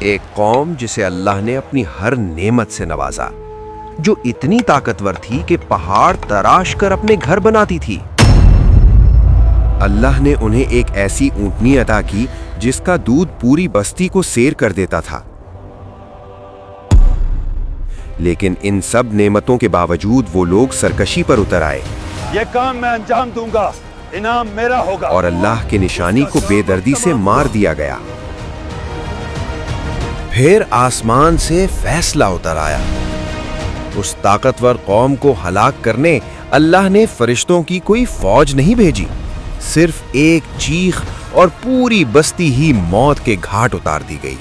ایک قوم جسے اللہ نے اپنی ہر نعمت سے نوازا، جو اتنی طاقتور تھی کہ پہاڑ تراش کر اپنے گھر بناتی تھی۔ اللہ نے انہیں ایک ایسی اونٹنی عطا کی جس کا دودھ پوری بستی کو سیر کر دیتا تھا۔ لیکن ان سب نعمتوں کے باوجود وہ لوگ سرکشی پر اتر آئے۔ یہ کام میں انجام دوں گا، انعام میرا ہوگا۔ اور اللہ کے نشانی کو بے دردی سے مار دیا گیا۔ پھر آسمان سے فیصلہ اتر آیا۔ اس طاقتور قوم کو ہلاک کرنے اللہ نے فرشتوں کی کوئی فوج نہیں بھیجی، صرف ایک چیخ اور پوری بستی ہی موت کے گھاٹ اتار دی گئی۔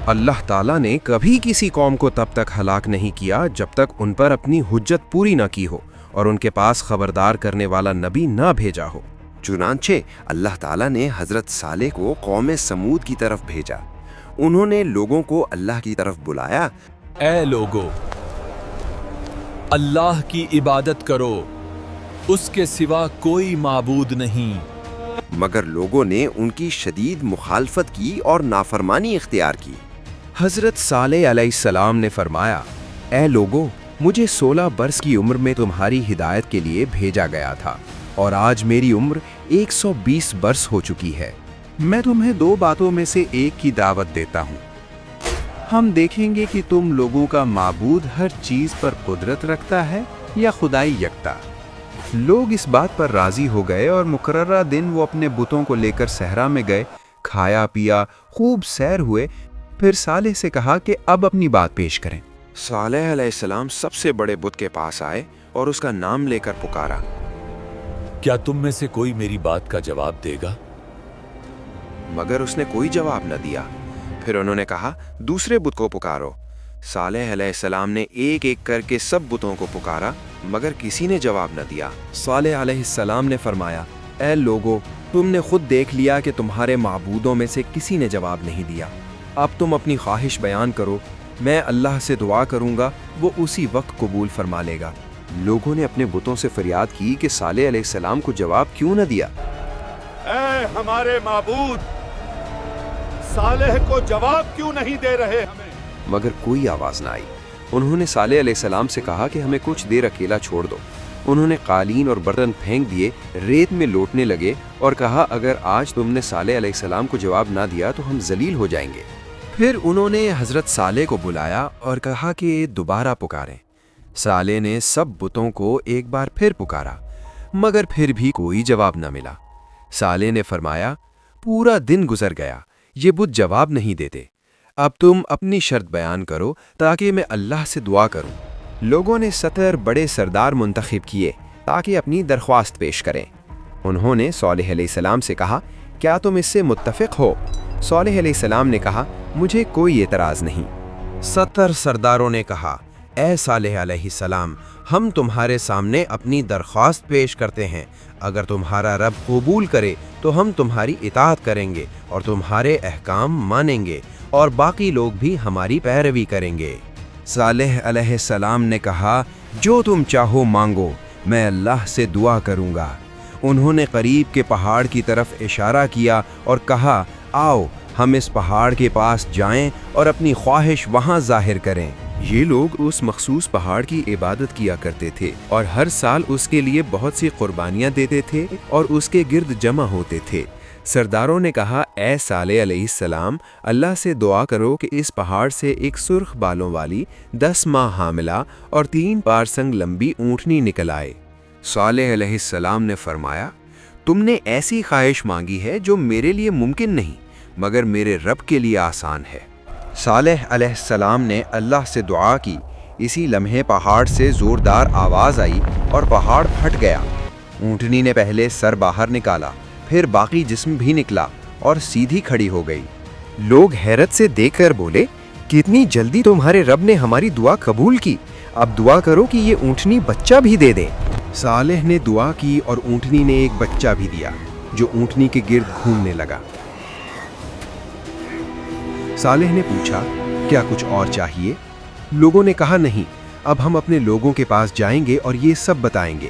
اللہ تعالیٰ نے کبھی کسی قوم کو تب تک ہلاک نہیں کیا جب تک ان پر اپنی حجت پوری نہ کی ہو اور ان کے پاس خبردار کرنے والا نبی نہ بھیجا ہو۔ چنانچہ اللہ تعالیٰ نے حضرت صالح کو قوم سمود کی طرف بھیجا۔ انہوں نے لوگوں کو اللہ کی طرف بلایا، اے لوگو، اللہ کی عبادت کرو، اس کے سوا کوئی معبود نہیں۔ مگر لوگوں نے ان کی شدید مخالفت کی اور نافرمانی اختیار کی۔ حضرت صالح علیہ السلام نے فرمایا، اے لوگو، مجھے 16 برس کی عمر میں تمہاری ہدایت کے لیے بھیجا گیا تھا، اور آج میری عمر 120 برس ہو چکی ہے۔ میں تمہیں 2 باتوں میں سے ایک کی دعوت دیتا ہوں۔ ہم دیکھیں گے کہ تم لوگوں کا معبود ہر چیز پر قدرت رکھتا ہے یا خدائی یکتا۔ لوگ اس بات پر راضی ہو گئے اور مقررہ دن وہ اپنے بتوں کو لے کر صحرا میں گئے، کھایا پیا، خوب سیر ہوئے۔ پھر صالح سے کہا کہ اب اپنی بات پیش کریں۔ صالح علیہ السلام سب سے بڑے بت کے پاس آئے اور اس کا نام لے کر پکارا، کیا تم میں سے کوئی میری بات کا جواب دے گا؟ مگر اس نے کوئی جواب نہ دیا۔ پھر انہوں نے کہا، دوسرے بت کو پکارو۔ صالح علیہ السلام نے ایک ایک کر کے سب بتوں کو پکارا، مگر کسی نے جواب نہ دیا۔ صالح علیہ السلام نے فرمایا، اے لوگو، تم نے خود دیکھ لیا کہ تمہارے معبودوں میں سے کسی نے جواب نہیں دیا۔ اب تم اپنی خواہش بیان کرو، میں اللہ سے دعا کروں گا، وہ اسی وقت قبول فرما لے گا۔ لوگوں نے اپنے بتوں سے فریاد کی کہ صالح علیہ السلام کو جواب کیوں نہ دیا۔ اے ہمارے معبود، صالح کو جواب کیوں نہیں دے رہے ہمیں؟ مگر کوئی آواز نہ آئی۔ انہوں نے صالح علیہ السلام سے کہا کہ ہمیں کچھ دیر اکیلا چھوڑ دو۔ انہوں نے قالین اور برتن پھینک دیے، ریت میں لوٹنے لگے اور کہا، اگر آج تم نے صالح علیہ السلام کو جواب نہ دیا تو ہم ذلیل ہو جائیں گے۔ پھر انہوں نے حضرت صالح کو بلایا اور کہا کہ دوبارہ پکاریں۔ صالح نے سب بتوں کو ایک بار پھر پکارا، مگر پھر بھی کوئی جواب نہ ملا۔ صالح نے فرمایا، پورا دن گزر گیا، یہ بت جواب نہیں دیتے، اب تم اپنی شرط بیان کرو تاکہ میں اللہ سے دعا کروں۔ لوگوں نے 70 بڑے سردار منتخب کیے تاکہ اپنی درخواست پیش کریں۔ انہوں نے صالح علیہ السلام سے کہا، کیا تم اس سے متفق ہو؟ صالح علیہ السلام نے کہا، مجھے کوئی اعتراض نہیں۔ 70 سرداروں نے کہا، اے صالح علیہ السلام، ہم تمہارے سامنے اپنی درخواست پیش کرتے ہیں، اگر تمہارا رب قبول کرے تو ہم تمہاری اطاعت کریں گے اور تمہارے احکام مانیں گے، اور باقی لوگ بھی ہماری پیروی کریں گے۔ صالح علیہ السلام نے کہا، جو تم چاہو مانگو، میں اللہ سے دعا کروں گا۔ انہوں نے قریب کے پہاڑ کی طرف اشارہ کیا اور کہا، آؤ ہم اس پہاڑ کے پاس جائیں اور اپنی خواہش وہاں ظاہر کریں۔ یہ لوگ اس مخصوص پہاڑ کی عبادت کیا کرتے تھے اور ہر سال اس کے لیے بہت سی قربانیاں دیتے تھے اور اس کے گرد جمع ہوتے تھے۔ سرداروں نے کہا، اے صالح علیہ السلام، اللہ سے دعا کرو کہ اس پہاڑ سے ایک سرخ بالوں والی 10 ماہ حاملہ اور 3 پارسنگ لمبی اونٹنی نکل آئے۔ صالح علیہ السلام نے فرمایا، تم نے ایسی خواہش مانگی ہے جو میرے لیے ممکن نہیں، مگر میرے رب کے لیے آسان ہے۔ صالح علیہ السلام نے اللہ سے دعا کی۔ اسی لمحے پہاڑ سے زوردار آواز آئی اور پہاڑ پھٹ گیا۔ اونٹنی نے پہلے سر باہر نکالا، پھر باقی جسم بھی نکلا اور سیدھی کھڑی ہو گئی۔ لوگ حیرت سے دیکھ کر بولے، کتنی جلدی تمہارے رب نے ہماری دعا قبول کی، اب دعا کرو کہ یہ اونٹنی بچہ بھی دے دے۔ صالح نے دعا کی اور اونٹنی نے ایک بچہ بھی دیا، جو اونٹنی کے گرد گھومنے لگا۔ صالح نے پوچھا، کیا کچھ اور چاہیے؟ لوگوں نے کہا، نہیں، اب ہم اپنے لوگوں کے پاس جائیں گے اور یہ سب بتائیں گے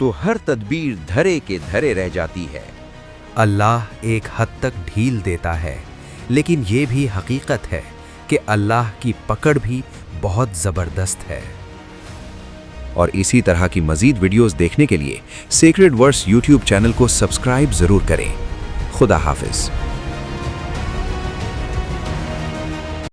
تو ہر تدبیر دھرے کے دھرے رہ جاتی ہے۔ اللہ ایک حد تک ڈھیل دیتا ہے، لیکن یہ بھی حقیقت ہے کہ اللہ کی پکڑ بھی بہت زبردست ہے۔ اور اسی طرح کی مزید ویڈیوز دیکھنے کے لیے سیکرڈ ورس یوٹیوب چینل کو سبسکرائب ضرور کریں۔ خدا حافظ۔